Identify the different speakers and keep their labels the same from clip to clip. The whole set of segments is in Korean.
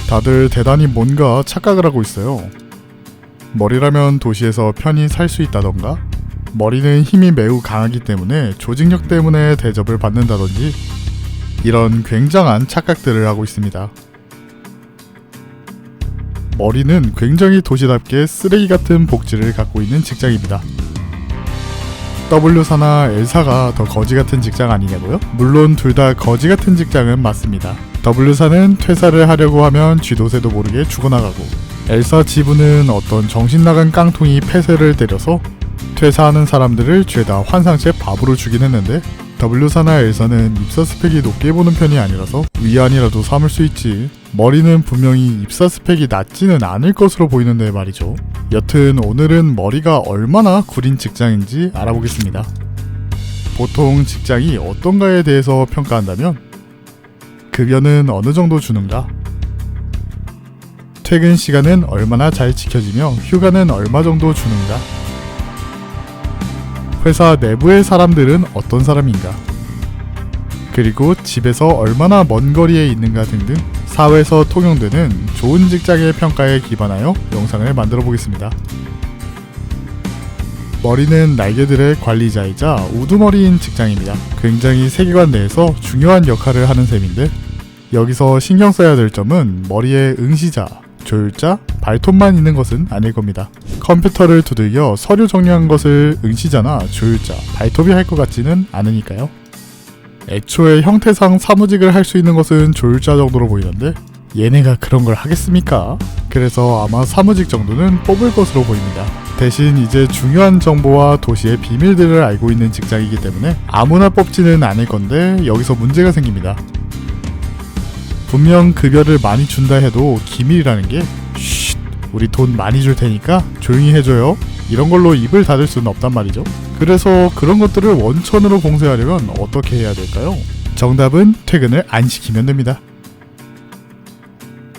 Speaker 1: 다들 대단히 뭔가 착각을 하고 있어요. 머리라면 도시에서 편히 살 수 있다던가, 머리는 힘이 매우 강하기 때문에 조직력 때문에 대접을 받는다든지, 이런 굉장한 착각들을 하고 있습니다. 머리는 굉장히 도시답게 쓰레기 같은 복지를 갖고 있는 직장입니다. W사나 L사가 더 거지 같은 직장 아니냐고요? 물론 둘 다 거지 같은 직장은 맞습니다. W사는 퇴사를 하려고 하면 쥐도새도 모르게 죽어나가고, L사 지부는 어떤 정신나간 깡통이 폐쇄를 때려서 퇴사하는 사람들을 죄다 환상체 밥으로 주긴 했는데, W사나 L사는 입사 스펙이 높게 보는 편이 아니라서 위안이라도 삼을 수 있지, 머리는 분명히 입사 스펙이 낮지는 않을 것으로 보이는데 말이죠. 여튼 오늘은 머리가 얼마나 구린 직장인지 알아보겠습니다. 보통 직장이 어떤가에 대해서 평가한다면, 급여는 어느 정도 주는가? 퇴근 시간은 얼마나 잘 지켜지며 휴가는 얼마 정도 주는가? 회사 내부의 사람들은 어떤 사람인가? 그리고 집에서 얼마나 먼 거리에 있는가 등등 사회에서 통용되는 좋은 직장의 평가에 기반하여 영상을 만들어 보겠습니다. 머리는 날개들의 관리자이자 우두머리인 직장입니다. 굉장히 세계관 내에서 중요한 역할을 하는 셈인데, 여기서 신경 써야 될 점은 머리에 응시자, 조율자, 발톱만 있는 것은 아닐 겁니다. 컴퓨터를 두들겨 서류 정리한 것을 응시자나 조율자, 발톱이 할 것 같지는 않으니까요. 애초에 형태상 사무직을 할 수 있는 것은 조율자 정도로 보이는데, 얘네가 그런 걸 하겠습니까? 그래서 아마 사무직 정도는 뽑을 것으로 보입니다. 대신 이제 중요한 정보와 도시의 비밀들을 알고 있는 직장이기 때문에 아무나 뽑지는 않을 건데, 여기서 문제가 생깁니다. 분명 급여를 많이 준다 해도 기밀이라는 게 쉿, 우리 돈 많이 줄 테니까 조용히 해줘요, 이런 걸로 입을 닫을 수는 없단 말이죠. 그래서 그런 것들을 원천으로 봉쇄하려면 어떻게 해야 될까요? 정답은 퇴근을 안 시키면 됩니다.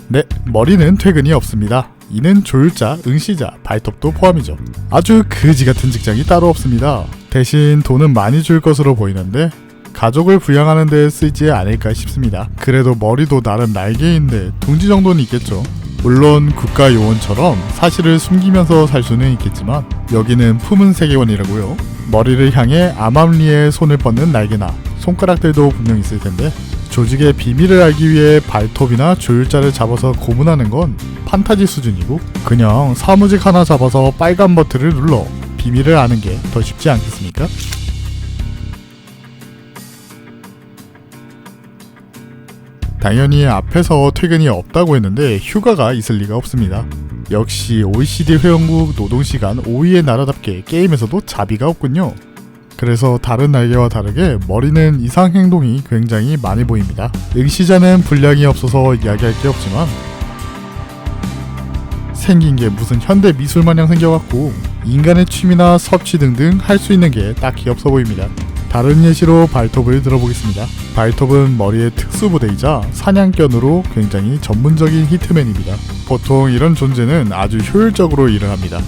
Speaker 1: 네, 머리는 퇴근이 없습니다. 이는 조율자, 응시자, 발톱도 포함이죠. 아주 그지 같은 직장이 따로 없습니다. 대신 돈은 많이 줄 것으로 보이는데 가족을 부양하는 데 쓰지 않을까 싶습니다. 그래도 머리도 나름 날개인데 둥지 정도는 있겠죠. 물론 국가요원처럼 사실을 숨기면서 살 수는 있겠지만, 여기는 품은 세계관이라고요. 머리를 향해 암암리에 손을 뻗는 날개나 손가락들도 분명 있을 텐데, 조직의 비밀을 알기 위해 발톱이나 조율자를 잡아서 고문하는 건 판타지 수준이고, 그냥 사무직 하나 잡아서 빨간 버튼을 눌러 비밀을 아는 게 더 쉽지 않겠습니까? 당연히 앞에서 퇴근이 없다고 했는데 휴가가 있을 리가 없습니다. 역시 OECD 회원국 노동시간 5위의 나라답게 게임에서도 자비가 없군요. 그래서 다른 날개와 다르게 머리는 이상 행동이 굉장히 많이 보입니다. 응시자는 분량이 없어서 이야기할 게 없지만, 생긴 게 무슨 현대 미술 마냥 생겨갖고 인간의 취미나 섭취 등등 할 수 있는 게 딱히 없어 보입니다. 다른 예시로 발톱을 들어보겠습니다. 발톱은 머리의 특수부대이자 사냥견으로 굉장히 전문적인 히트맨입니다. 보통 이런 존재는 아주 효율적으로 일을 합니다.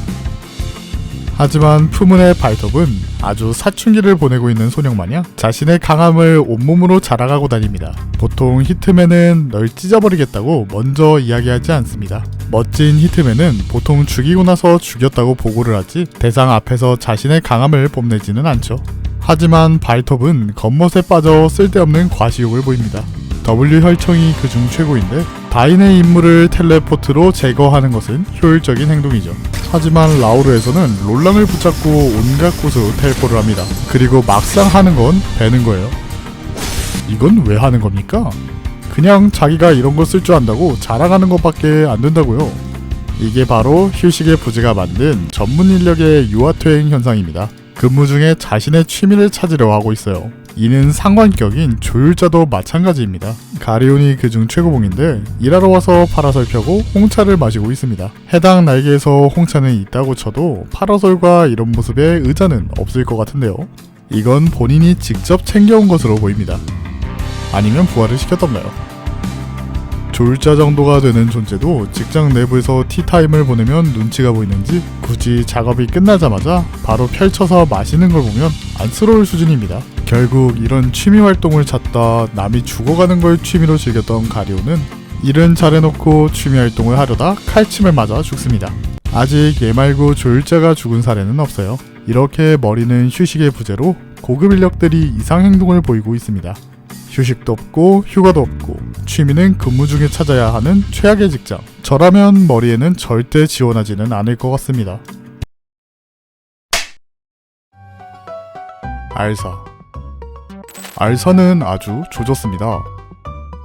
Speaker 1: 하지만 푸문의 발톱은 아주 사춘기를 보내고 있는 소년마냥 자신의 강함을 온몸으로 자랑하고 다닙니다. 보통 히트맨은 널 찢어버리겠다고 먼저 이야기하지 않습니다. 멋진 히트맨은 보통 죽이고 나서 죽였다고 보고를 하지 대상 앞에서 자신의 강함을 뽐내지는 않죠. 하지만 발톱은 겉멋에 빠져 쓸데없는 과시욕을 보입니다. W 혈청이 그중 최고인데, 다인의 인물을 텔레포트로 제거하는 것은 효율적인 행동이죠. 하지만 라우르에서는 롤랑을 붙잡고 온갖 곳으로 텔포를 합니다. 그리고 막상 하는 건 배는 거예요. 이건 왜 하는 겁니까? 그냥 자기가 이런 거 쓸 줄 안다고 자랑하는 것밖에 안 된다고요. 이게 바로 휴식의 부재가 만든 전문 인력의 유아퇴행 현상입니다. 근무 중에 자신의 취미를 찾으려 하고 있어요. 이는 상관격인 조율자도 마찬가지입니다. 가리온이 그중 최고봉인데 일하러 와서 파라솔 펴고 홍차를 마시고 있습니다. 해당 날개에서 홍차는 있다고 쳐도 파라솔과 이런 모습의 의자는 없을 것 같은데요. 이건 본인이 직접 챙겨온 것으로 보입니다. 아니면 부하를 시켰던가요? 졸자 정도가 되는 존재도 직장 내부에서 티타임을 보내면 눈치가 보이는지 굳이 작업이 끝나자마자 바로 펼쳐서 마시는 걸 보면 안쓰러울 수준입니다. 결국 이런 취미 활동을 찾다 남이 죽어가는 걸 취미로 즐겼던 가리오는 일은 잘해놓고 취미 활동을 하려다 칼침을 맞아 죽습니다. 아직 얘 말고 조율자가 죽은 사례는 없어요. 이렇게 머리는 휴식의 부재로 고급 인력들이 이상 행동을 보이고 있습니다. 휴식도 없고 휴가도 없고 취미는 근무 중에 찾아야 하는 최악의 직장. 저라면 머리에는 절대 지원하지는 않을 것 같습니다. 알사는 아주 조졌습니다.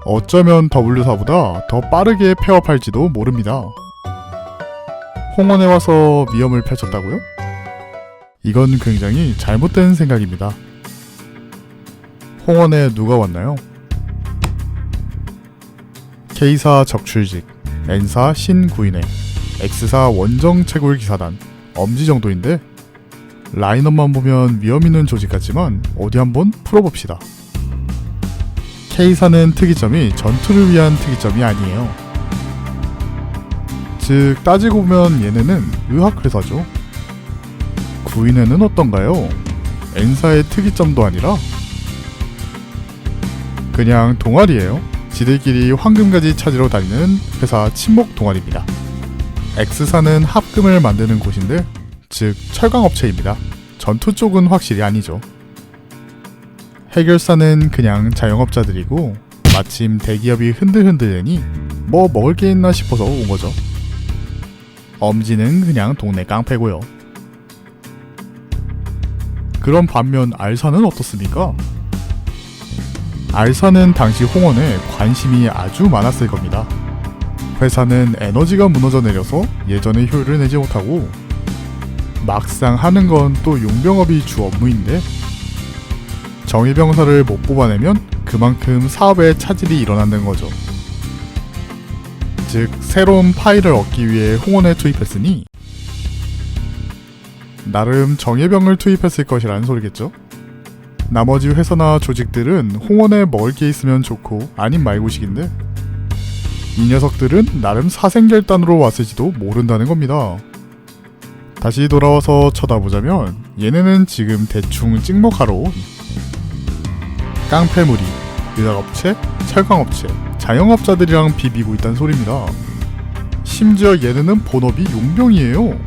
Speaker 1: 어쩌면 W사보다 더 빠르게 폐업할지도 모릅니다. 홍원에 와서 위험을 펼쳤다고요? 이건 굉장히 잘못된 생각입니다. 홍원에 누가 왔나요? K사 적출직, N사 신구인회, X사 원정 채굴 기사단, 엄지 정도인데 라인업만 보면 위험 있는 조직 같지만 어디 한번 풀어봅시다. K사는 특이점이 전투를 위한 특이점이 아니에요. 즉 따지고 보면 얘네는 의학회사죠. 구인회는 어떤가요? N사의 특이점도 아니라 그냥 동아리예요. 지들끼리 황금가지 찾으러 다니는 회사 친목 동아리입니다. X사는 합금을 만드는 곳인데 즉 철강업체입니다. 전투 쪽은 확실히 아니죠. 해결사는 그냥 자영업자들이고 마침 대기업이 흔들흔들대니 뭐 먹을 게 있나 싶어서 온 거죠. 엄지는 그냥 동네 깡패고요. 그럼 반면 알사는 어떻습니까? 알사는 당시 홍원에 관심이 아주 많았을 겁니다. 회사는 에너지가 무너져 내려서 예전의 효율을 내지 못하고 막상 하는 건 또 용병업이 주 업무인데 정예병사를 못 뽑아내면 그만큼 사업에 차질이 일어난다는 거죠. 즉 새로운 파일을 얻기 위해 홍원에 투입했으니 나름 정예병을 투입했을 것이라는 소리겠죠. 나머지 회사나 조직들은 홍원에 먹을 게 있으면 좋고 아님 말고식인데 이 녀석들은 나름 사생결단으로 왔을지도 모른다는 겁니다. 다시 돌아와서 쳐다보자면 얘네는 지금 대충 찍먹하러 온 깡패무리, 의학업체, 철강업체, 자영업자들이랑 비비고 있다는 소리입니다. 심지어 얘네는 본업이 용병이에요.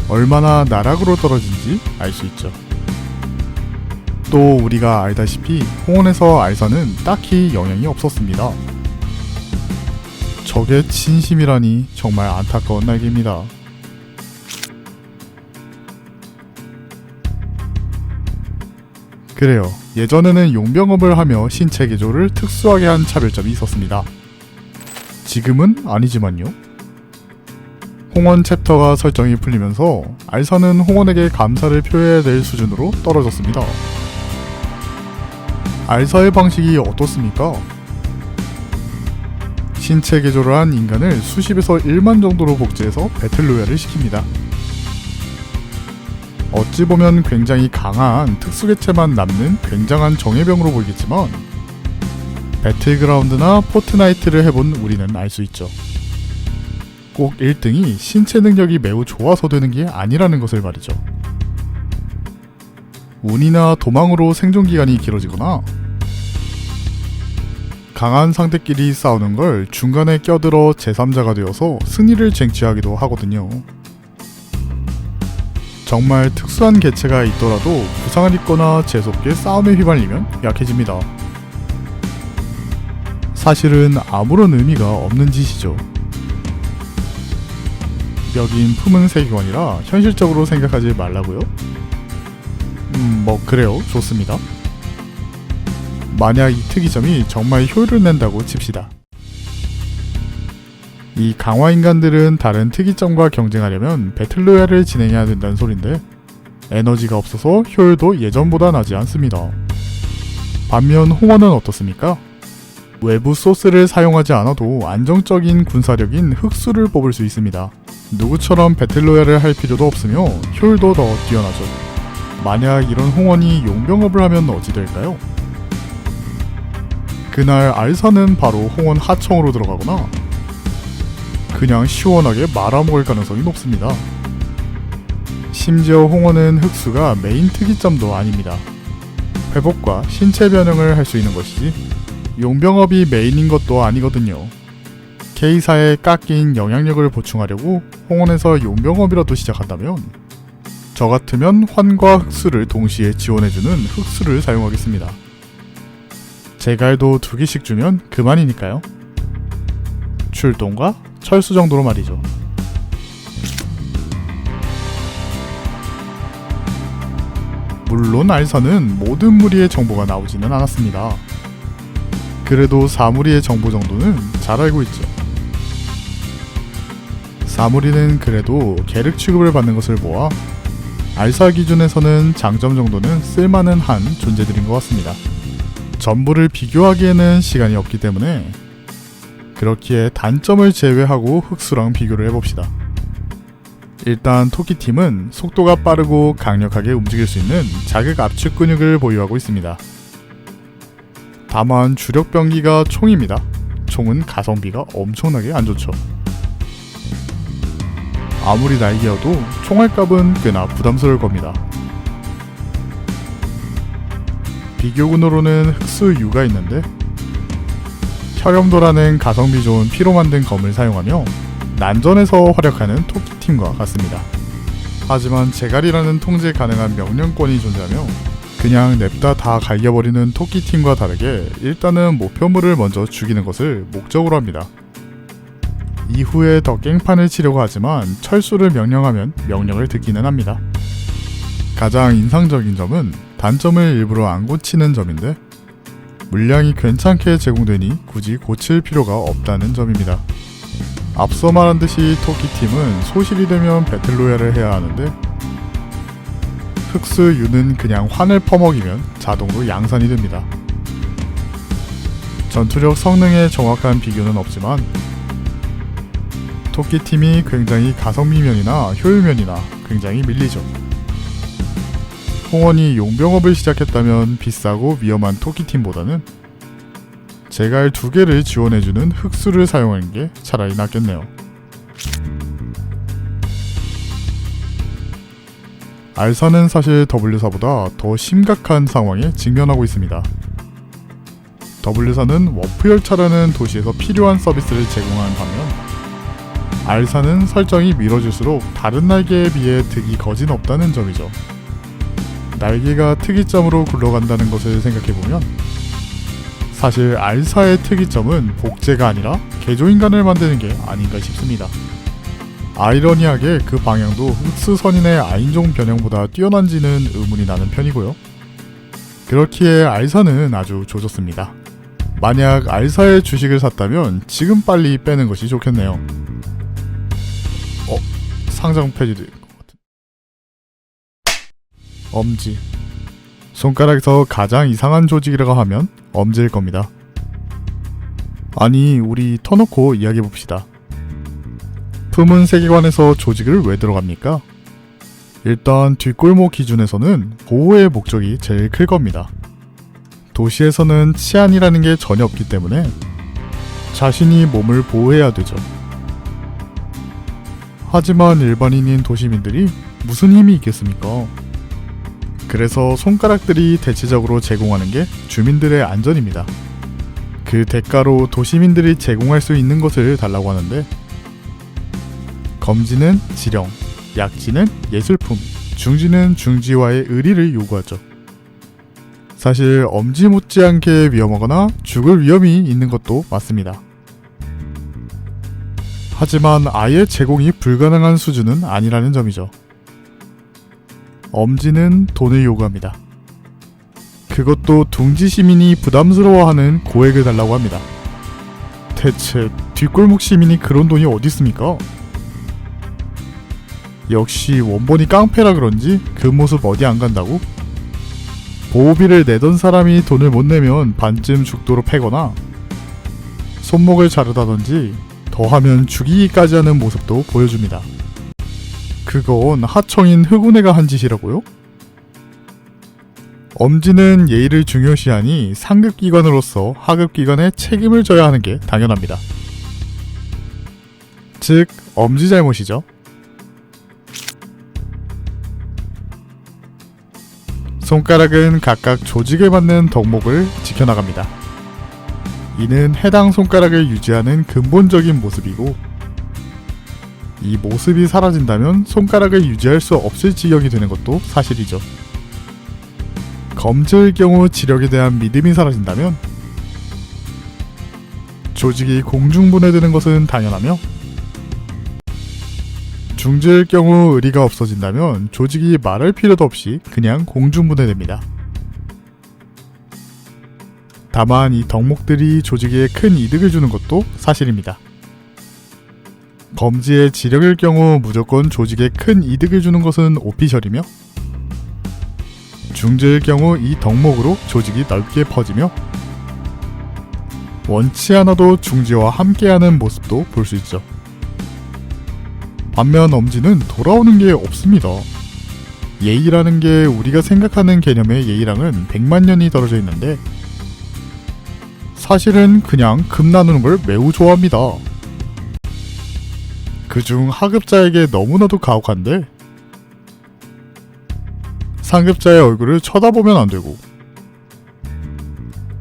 Speaker 1: 얼마나 나락으로 떨어진지 알 수 있죠. 또 우리가 알다시피 홍원에서 알사는 딱히 영향이 없었습니다. 적의 진심이라니 정말 안타까운 날개입니다. 그래요. 예전에는 용병업을 하며 신체 개조를 특수하게 한 차별점이 있었습니다. 지금은 아니지만요. 홍원 챕터가 설정이 풀리면서 알사는 홍원에게 감사를 표해야 될 수준으로 떨어졌습니다. 알사의 방식이 어떻습니까? 신체 개조를 한 인간을 수십에서 1만 정도로 복제해서 배틀로얄을 시킵니다. 어찌 보면 굉장히 강한 특수개체만 남는 굉장한 정예병으로 보이겠지만 배틀그라운드나 포트나이트를 해본 우리는 알 수 있죠. 꼭 1등이 신체 능력이 매우 좋아서 되는 게 아니라는 것을 말이죠. 운이나 도망으로 생존기간이 길어지거나 강한 상대끼리 싸우는 걸 중간에 껴들어 제3자가 되어서 승리를 쟁취하기도 하거든요. 정말 특수한 개체가 있더라도 부상을 입거나 재수없게 싸움에 휘말리면 약해집니다. 사실은 아무런 의미가 없는 짓이죠. 여긴 품은 세계관이라 현실적으로 생각하지 말라고요? 뭐 그래요. 좋습니다. 만약 이 특이점이 정말 효율을 낸다고 칩시다. 이 강화인간들은 다른 특이점과 경쟁하려면 배틀로얄을 진행해야 된다는 소린데 에너지가 없어서 효율도 예전보다 나지 않습니다. 반면 홍원은 어떻습니까? 외부 소스를 사용하지 않아도 안정적인 군사력인 흑수를 뽑을 수 있습니다. 누구처럼 배틀로얄을 할 필요도 없으며 효율도 더 뛰어나죠. 만약 이런 홍원이 용병업을 하면 어찌 될까요? 그날 알사는 바로 홍원 하청으로 들어가거나 그냥 시원하게 말아먹을 가능성이 높습니다. 심지어 홍원은 흑수가 메인 특이점도 아닙니다. 회복과 신체 변형을 할 수 있는 것이지 용병업이 메인인 것도 아니거든요. K사에 깎인 영향력을 보충하려고 홍원에서 용병업이라도 시작한다면 저 같으면 환과 흑수를 동시에 지원해주는 흑수를 사용하겠습니다. 제갈도 2개씩 주면 그만이니까요. 출동과 철수 정도로 말이죠. 물론 알사는 모든 무리의 정보가 나오지는 않았습니다. 그래도 4무리의 정보 정도는 잘 알고 있죠. 4무리는 그래도 계륵 취급을 받는 것을 보아 알사 기준에서는 장점 정도는 쓸만은 한 존재들인 것 같습니다. 전부를 비교하기에는 시간이 없기 때문에 그렇기에 단점을 제외하고 흑수랑 비교를 해봅시다. 일단 토끼팀은 속도가 빠르고 강력하게 움직일 수 있는 자극 압축 근육을 보유하고 있습니다. 다만 주력 병기가 총입니다. 총은 가성비가 엄청나게 안 좋죠. 아무리 날개여도 총알값은 꽤나 부담스러울 겁니다. 비교군으로는 흑수 U가 있는데 혈염도라는 가성비 좋은 피로 만든 검을 사용하며 난전에서 활약하는 토끼팀과 같습니다. 하지만 제갈이라는 통제 가능한 명령권이 존재하며 그냥 냅다 다 갈겨버리는 토끼팀과 다르게 일단은 목표물을 먼저 죽이는 것을 목적으로 합니다. 이후에 더 깽판을 치려고 하지만 철수를 명령하면 명령을 듣기는 합니다. 가장 인상적인 점은 단점을 일부러 안 고치는 점인데 물량이 괜찮게 제공되니 굳이 고칠 필요가 없다는 점입니다. 앞서 말한 듯이 토끼팀은 소실이 되면 배틀로얄을 해야 하는데 흑수 U는 그냥 환을 퍼먹이면 자동으로 양산이 됩니다. 전투력 성능에 정확한 비교는 없지만 토끼팀이 굉장히 가성비면이나 효율면이나 굉장히 밀리죠. 홍원이 용병업을 시작했다면 비싸고 위험한 토끼팀보다는 제갈 2개를 지원해주는 흑수를 사용하는 게 차라리 낫겠네요. 알사는 사실 W사보다 더 심각한 상황에 직면하고 있습니다. W사는 워프열차라는 도시에서 필요한 서비스를 제공하는 반면 알사는 설정이 미뤄질수록 다른 날개에 비해 득이 거진 없다는 점이죠. 날개가 특이점으로 굴러간다는 것을 생각해보면 사실 알사의 특이점은 복제가 아니라 개조인간을 만드는 게 아닌가 싶습니다. 아이러니하게 그 방향도 흑수선인의 아인종 변형보다 뛰어난지는 의문이 나는 편이고요. 그렇기에 알사는 아주 조졌습니다. 만약 알사의 주식을 샀다면 지금 빨리 빼는 것이 좋겠네요. 상장 폐지될 것 같은. 엄지. 손가락에서 가장 이상한 조직이라고 하면 엄지일 겁니다. 아니, 우리 터놓고 이야기해봅시다. 품은 세계관에서 조직을 왜 들어갑니까? 일단 뒷골목 기준에서는 보호의 목적이 제일 클 겁니다. 도시에서는 치안이라는 게 전혀 없기 때문에 자신이 몸을 보호해야 되죠. 하지만 일반인인 도시민들이 무슨 힘이 있겠습니까? 그래서 손가락들이 대체적으로 제공하는 게 주민들의 안전입니다. 그 대가로 도시민들이 제공할 수 있는 것을 달라고 하는데 검지는 지령, 약지는 예술품, 중지는 중지와의 의리를 요구하죠. 사실 엄지 못지않게 위험하거나 죽을 위험이 있는 것도 맞습니다. 하지만 아예 제공이 불가능한 수준은 아니라는 점이죠. 엄지는 돈을 요구합니다. 그것도 둥지 시민이 부담스러워하는 고액을 달라고 합니다. 대체 뒷골목 시민이 그런 돈이 어디 있습니까? 역시 원본이 깡패라 그런지 그 모습 어디 안 간다고? 보호비를 내던 사람이 돈을 못 내면 반쯤 죽도록 패거나 손목을 자르다든지 더하면 죽이기까지 하는 모습도 보여줍니다. 그건 하청인 흑운회가 한 짓이라고요? 엄지는 예의를 중요시하니 상급기관으로서 하급기관에 책임을 져야 하는 게 당연합니다. 즉, 엄지 잘못이죠. 손가락은 각각 조직에 맞는 덕목을 지켜나갑니다. 이는 해당 손가락을 유지하는 근본적인 모습이고, 이 모습이 사라진다면 손가락을 유지할 수 없을 지경이 되는 것도 사실이죠. 검지의 경우 지력에 대한 믿음이 사라진다면 조직이 공중분해되는 것은 당연하며, 중지의 경우 의리가 없어진다면 조직이 말할 필요도 없이 그냥 공중분해됩니다. 다만 이 덕목들이 조직에 큰 이득을 주는 것도 사실입니다. 검지의 지력일 경우 무조건 조직에 큰 이득을 주는 것은 오피셜이며, 중지일 경우 이 덕목으로 조직이 넓게 퍼지며, 원치 않아도 중지와 함께하는 모습도 볼 수 있죠. 반면 엄지는 돌아오는 게 없습니다. 예의라는 게 우리가 생각하는 개념의 예의랑은 100만 년이 떨어져 있는데, 사실은 그냥 금 나누는 걸 매우 좋아합니다. 그중 하급자에게 너무나도 가혹한데, 상급자의 얼굴을 쳐다보면 안 되고,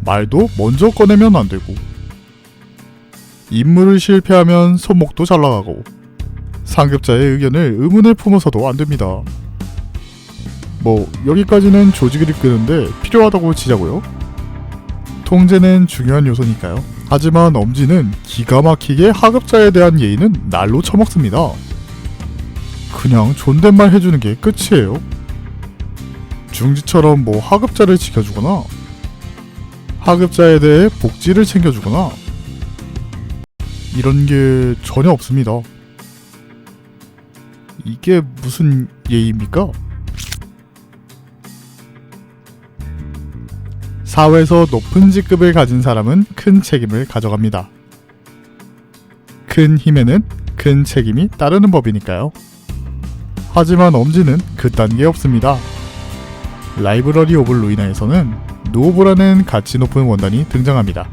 Speaker 1: 말도 먼저 꺼내면 안 되고, 임무를 실패하면 손목도 잘 나가고, 상급자의 의견을 의문을 품어서도 안 됩니다. 여기까지는 조직을 이끄는데 필요하다고 치자고요. 통제는 중요한 요소니까요. 하지만 엄지는 기가 막히게 하급자에 대한 예의는 날로 처먹습니다. 그냥 존댓말 해주는 게 끝이에요. 중지처럼 하급자를 지켜주거나 하급자에 대해 복지를 챙겨주거나 이런 게 전혀 없습니다. 이게 무슨 예의입니까? 사회에서 높은 직급을 가진 사람은 큰 책임을 가져갑니다. 큰 힘에는 큰 책임이 따르는 법이니까요. 하지만 엄지는 그딴 게 없습니다. 라이브러리 오브 루이나에서는 누오보라는 가치 높은 원단이 등장합니다.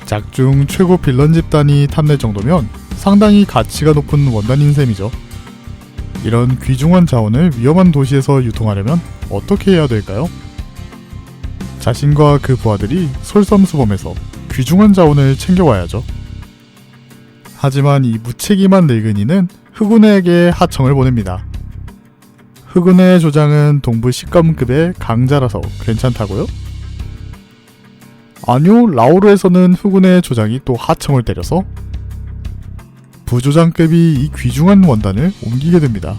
Speaker 1: 작중 최고 빌런 집단이 탐낼 정도면 상당히 가치가 높은 원단인 셈이죠. 이런 귀중한 자원을 위험한 도시에서 유통하려면 어떻게 해야 될까요? 자신과 그 부하들이 솔선수범해서 귀중한 자원을 챙겨와야죠. 하지만 이 무책임한 늙은이는 흑운회에게 하청을 보냅니다. 흑운회의 조장은 동부 식검급의 강자라서 괜찮다고요? 아니요, 라오르에서는 흑운회의 조장이 또 하청을 때려서 부조장급이 이 귀중한 원단을 옮기게 됩니다.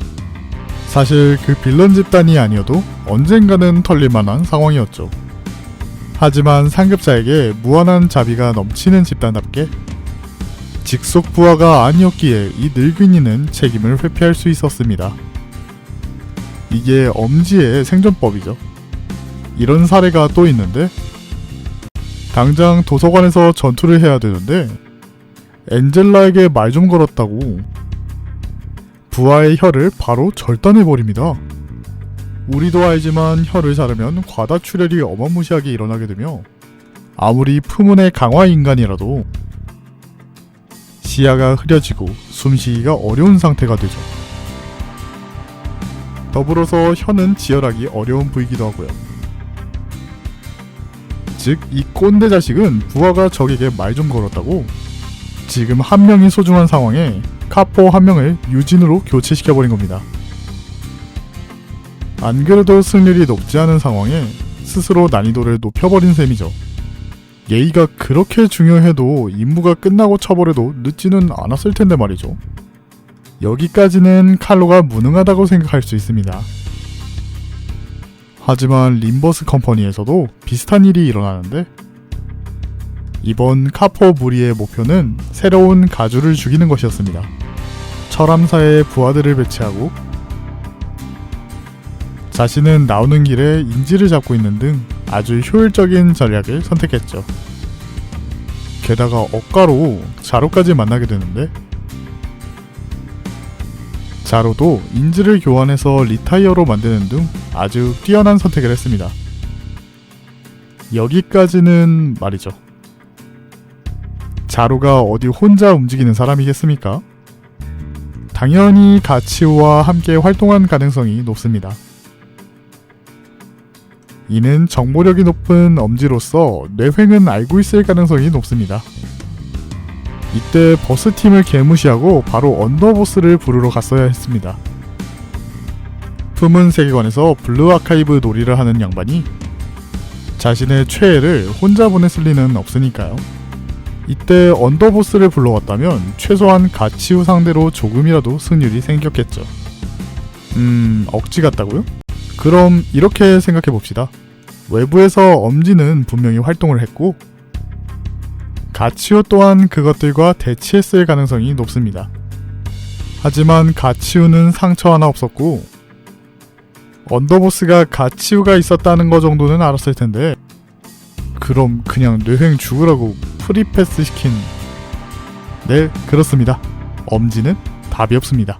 Speaker 1: 사실 그 빌런 집단이 아니어도 언젠가는 털릴 만한 상황이었죠. 하지만 상급자에게 무한한 자비가 넘치는 집단답게 직속 부하가 아니었기에 이 늙은이는 책임을 회피할 수 있었습니다. 이게 엄지의 생존법이죠. 이런 사례가 또 있는데, 당장 도서관에서 전투를 해야 되는데 엔젤라에게 말 좀 걸었다고 부하의 혀를 바로 절단해버립니다. 우리도 알지만 혀를 자르면 과다출혈이 어마무시하게 일어나게 되며, 아무리 품운의 강화 인간이라도 시야가 흐려지고 숨쉬기가 어려운 상태가 되죠. 더불어서 혀는 지혈하기 어려운 부위이기도 하고요. 즉, 이 꼰대 자식은 부하가 적에게 말 좀 걸었다고 지금 한 명이 소중한 상황에 카포 한 명을 유진으로 교체시켜버린 겁니다. 안 그래도 승률이 높지 않은 상황에 스스로 난이도를 높여버린 셈이죠. 예의가 그렇게 중요해도 임무가 끝나고 처벌해도 늦지는 않았을 텐데 말이죠. 여기까지는 칼로가 무능하다고 생각할 수 있습니다. 하지만 림버스 컴퍼니에서도 비슷한 일이 일어나는데, 이번 카포 무리의 목표는 새로운 가주를 죽이는 것이었습니다. 철암사에 부하들을 배치하고 자신은 나오는 길에 인지를 잡고 있는 등 아주 효율적인 전략을 선택했죠. 게다가 억가로 자로까지 만나게 되는데, 자로도 인지를 교환해서 리타이어로 만드는 등 아주 뛰어난 선택을 했습니다. 여기까지는 말이죠. 자루가 어디 혼자 움직이는 사람이겠습니까? 당연히 가치우와 함께 활동한 가능성이 높습니다. 이는 정보력이 높은 엄지로서 뇌횡은 알고 있을 가능성이 높습니다. 이때 버스팀을 개무시하고 바로 언더보스를 부르러 갔어야 했습니다. 품은 세계관에서 블루 아카이브 놀이를 하는 양반이 자신의 최애를 혼자 보냈을 리는 없으니까요. 이때 언더보스를 불러왔다면 최소한 가치우 상대로 조금이라도 승률이 생겼겠죠. 억지 같다고요? 그럼 이렇게 생각해봅시다. 외부에서 엄지는 분명히 활동을 했고 가치우 또한 그것들과 대치했을 가능성이 높습니다. 하지만 가치우는 상처 하나 없었고 언더보스가 가치우가 있었다는 거 정도는 알았을 텐데 그럼 그냥 뇌횡 죽으라고 프리패스 시킨... 네, 그렇습니다. 엄지는 답이 없습니다.